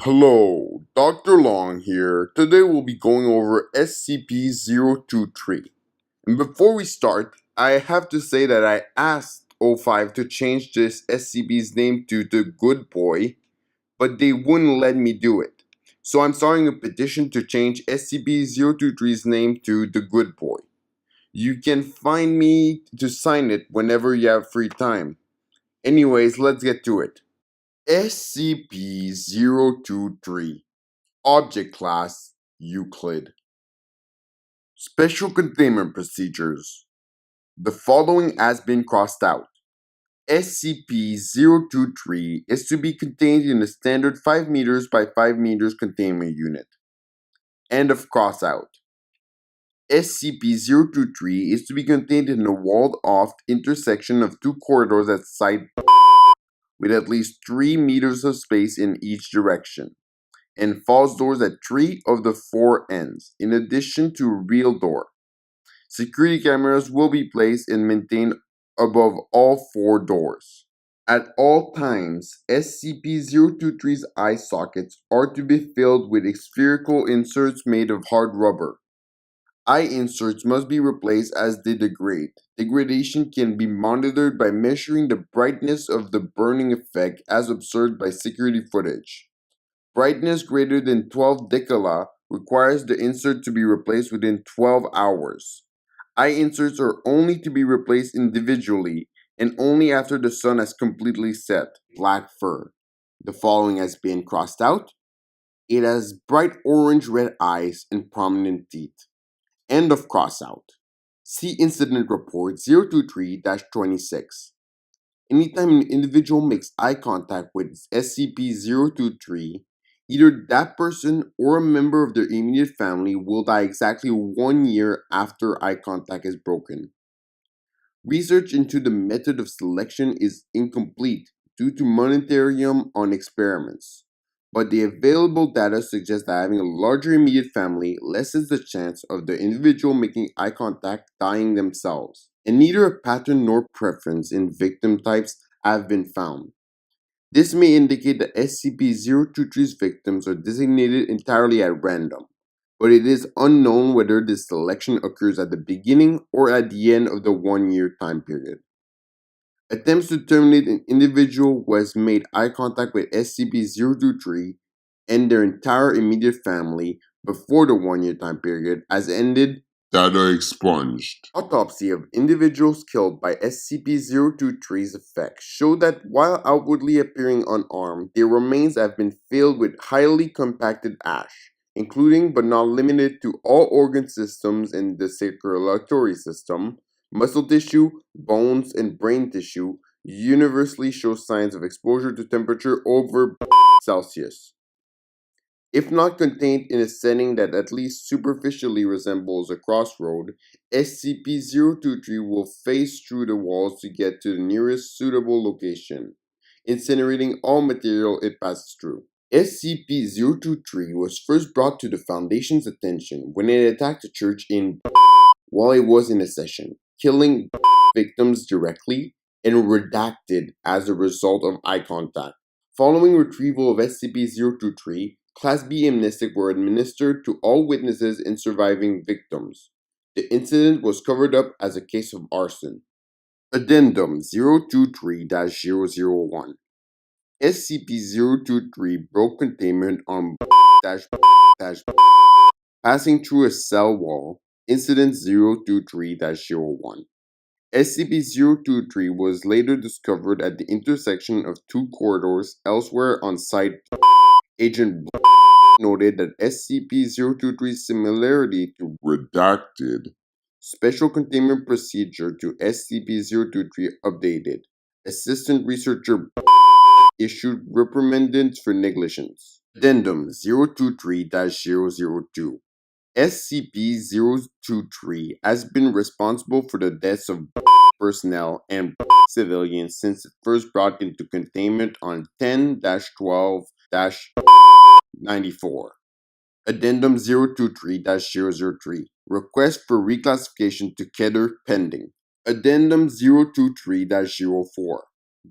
Hello, Dr. Long here. Today we'll be going over SCP-023. And before we start, I have to say that I asked O5 to change this SCP's name to The Good Boy, but they wouldn't let me do it. So I'm starting a petition to change SCP-023's name to The Good Boy. You can find me to sign it whenever you have free time. Anyways, let's get to it. SCP-023 Object Class Euclid. Special Containment Procedures. The following has been crossed out. SCP-023 is to be contained in a standard 5 meters by 5 meters containment unit. End of crossout. SCP-023 is to be contained in a walled-off intersection of 2 corridors at Site with at least 3 meters of space in each direction, and false doors at 3 of the 4 ends, in addition to a real door. Security cameras will be placed and maintained above all 4 doors. At all times, SCP-023's eye sockets are to be filled with spherical inserts made of hard rubber. Eye inserts must be replaced as they degrade. Degradation can be monitored by measuring the brightness of the burning effect as observed by security footage. Brightness greater than 12 decala requires the insert to be replaced within 12 hours. Eye inserts are only to be replaced individually and only after the sun has completely set. Black fur. The following has been crossed out. It has bright orange-red eyes and prominent teeth. End of crossout. See Incident Report 023-26. Anytime an individual makes eye contact with SCP-023, either that person or a member of their immediate family will die exactly 1 year after eye contact is broken. Research into the method of selection is incomplete due to monetarium on experiments, but the available data suggests that having a larger immediate family lessens the chance of the individual making eye contact dying themselves, and neither a pattern nor preference in victim types have been found. This may indicate that SCP-023's victims are designated entirely at random, but it is unknown whether this selection occurs at the beginning or at the end of the 1-year time period. Attempts to terminate an individual who has made eye contact with SCP-023 and their entire immediate family before the 1-year time period has ended. Data expunged. Autopsy of individuals killed by SCP-023's effects show that while outwardly appearing unarmed, their remains have been filled with highly compacted ash, including but not limited to all organ systems in the circulatory system. Muscle tissue, bones, and brain tissue universally show signs of exposure to temperature over Celsius. If not contained in a setting that at least superficially resembles a crossroad, SCP-023 will phase through the walls to get to the nearest suitable location, incinerating all material it passes through. SCP-023 was first brought to the Foundation's attention when it attacked a church in while it was in a session, killing victims directly and redacted as a result of eye contact. Following retrieval of SCP-023, Class B amnestic were administered to all witnesses and surviving victims. The incident was covered up as a case of arson. Addendum 023-001. SCP-023 broke containment on passing through a cell wall. Incident 023-01. SCP-023 was later discovered at the intersection of 2 corridors elsewhere on site. Agent noted that SCP-023's similarity to redacted Special Containment Procedure to SCP-023 updated. Assistant Researcher issued reprimands for negligence. Addendum 023-002. SCP-023 has been responsible for the deaths of personnel and civilians since it first brought into containment on 10-12-94. Addendum 023-003. Request for reclassification to Keter pending. Addendum 023-04.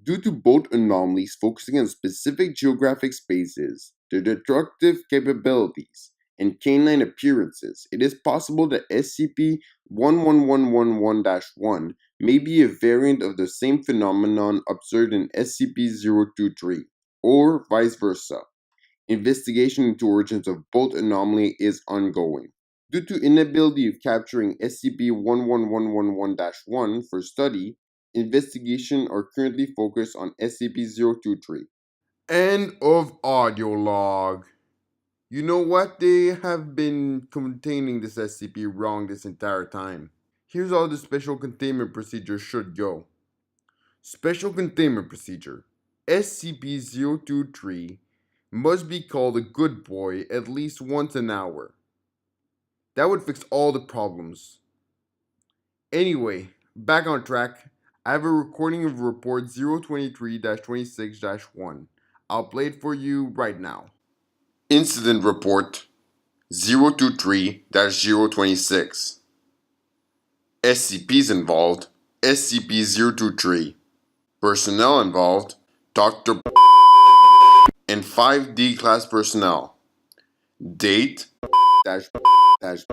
Due to both anomalies focusing on specific geographic spaces, their destructive capabilities, and canine appearances, it is possible that SCP-11111-1 may be a variant of the same phenomenon observed in SCP-023, or vice versa. Investigation into origins of both anomaly is ongoing. Due to inability of capturing SCP-11111-1 for study, investigation are currently focused on SCP-023. End of audio log. You know what? They have been containing this SCP wrong this entire time. Here's how the special containment procedure should go. Special containment procedure. SCP-023 must be called a good boy at least once an hour. That would fix all the problems. Anyway, back on track. I have a recording of report 023-26-1. I'll play it for you right now. Incident report 023-026. SCPs involved SCP-023. Personnel involved Dr. and 5D class personnel. Date dash dash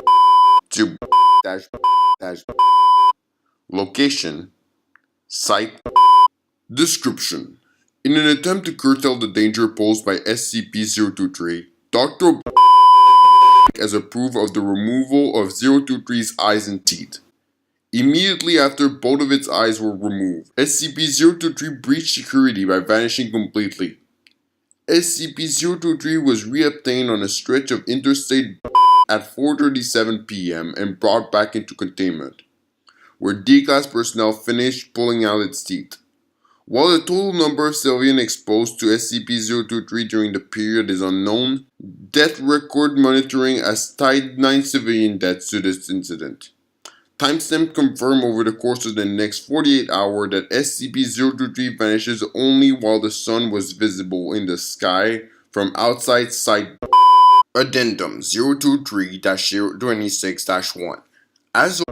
to dash dash location site description. In an attempt to curtail the danger posed by SCP-023, Dr. has approved of the removal of 023's eyes and teeth. Immediately after both of its eyes were removed, SCP-023 breached security by vanishing completely. SCP-023 was reobtained on a stretch of interstate at 4:37 p.m. and brought back into containment, where D-Class personnel finished pulling out its teeth. While the total number of civilians exposed to SCP-023 during the period is unknown, death record monitoring has tied 9 civilian deaths to this incident. Timestamp confirmed over the course of the next 48 hours that SCP-023 vanishes only while the sun was visible in the sky from outside site. Addendum 023-026-1. As of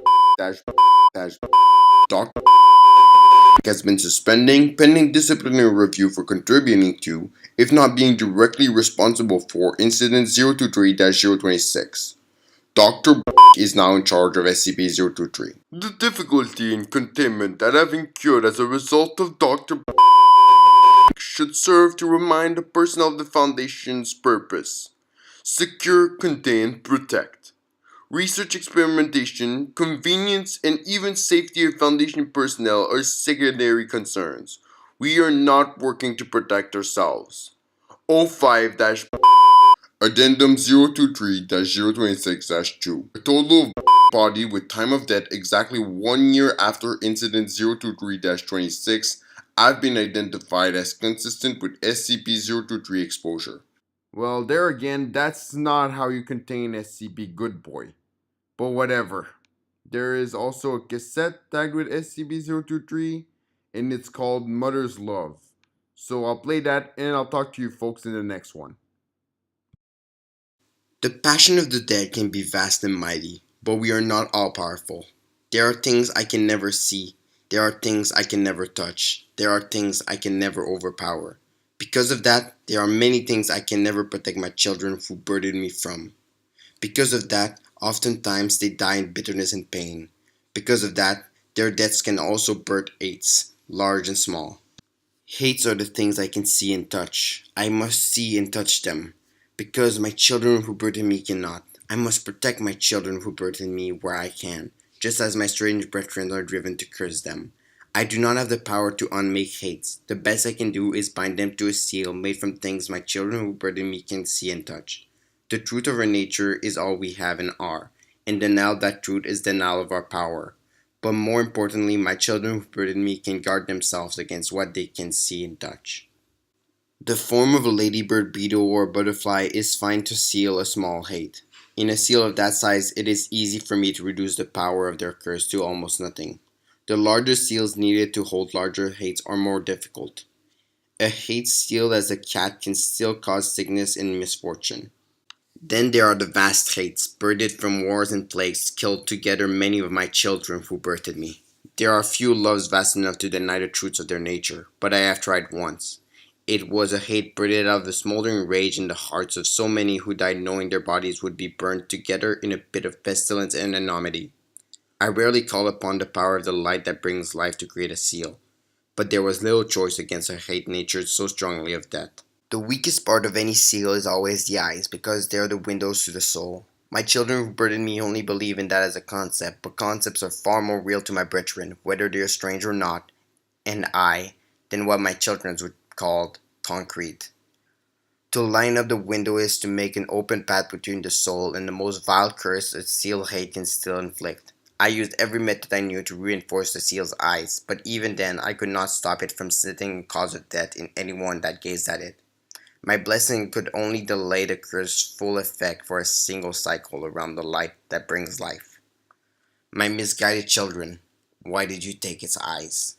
Dr. has been suspending pending disciplinary review for contributing to, if not being directly responsible for, Incident 023-026. Dr. is now in charge of SCP-023. The difficulty in containment that have incurred as a result of Dr. should serve to remind the personnel of the Foundation's purpose. Secure, contain, protect. Research experimentation, convenience, and even safety of Foundation personnel are secondary concerns. We are not working to protect ourselves. 05- Addendum 023-026-2. A total of body with time of death exactly 1 year after Incident 023-26 have been identified as consistent with SCP-023 exposure. Well, there again, that's not how you contain SCP Good Boy. But whatever. There is also a cassette tagged with SCP-023, and it's called Mother's Love. So I'll play that, and I'll talk to you folks in the next one. The passion of the dead can be vast and mighty, but we are not all-powerful. There are things I can never see. There are things I can never touch. There are things I can never overpower. Because of that, there are many things I can never protect my children who burden me from. Because of that, oftentimes they die in bitterness and pain. Because of that, their deaths can also birth hates, large and small. Hates are the things I can see and touch. I must see and touch them. Because my children who burden me cannot. I must protect my children who burden me where I can, just as my strange brethren are driven to curse them. I do not have the power to unmake hates. The best I can do is bind them to a seal made from things my children who burden me can see and touch. The truth of our nature is all we have and are, and denial of that truth is denial of our power. But more importantly, my children who burden me can guard themselves against what they can see and touch. The form of a ladybird, beetle, or butterfly is fine to seal a small hate. In a seal of that size, it is easy for me to reduce the power of their curse to almost nothing. The larger seals needed to hold larger hates are more difficult. A hate sealed as a cat can still cause sickness and misfortune. Then there are the vast hates, birthed from wars and plagues, killed together many of my children who birthed me. There are few loves vast enough to deny the truths of their nature, but I have tried once. It was a hate birthed out of the smoldering rage in the hearts of so many who died knowing their bodies would be burned together in a pit of pestilence and enormity. I rarely call upon the power of the light that brings life to create a seal, but there was little choice against a hate natured so strongly of death. The weakest part of any seal is always the eyes, because they are the windows to the soul. My children who burden me only believe in that as a concept, but concepts are far more real to my brethren, whether they are strange or not, and I, than what my children would call concrete. To line up the window is to make an open path between the soul and the most vile curse a seal hate can still inflict. I used every method I knew to reinforce the seal's eyes, but even then I could not stop it from sitting and cause of death in anyone that gazed at it. My blessing could only delay the curse's full effect for a single cycle around the light that brings life. My misguided children, why did you take its eyes?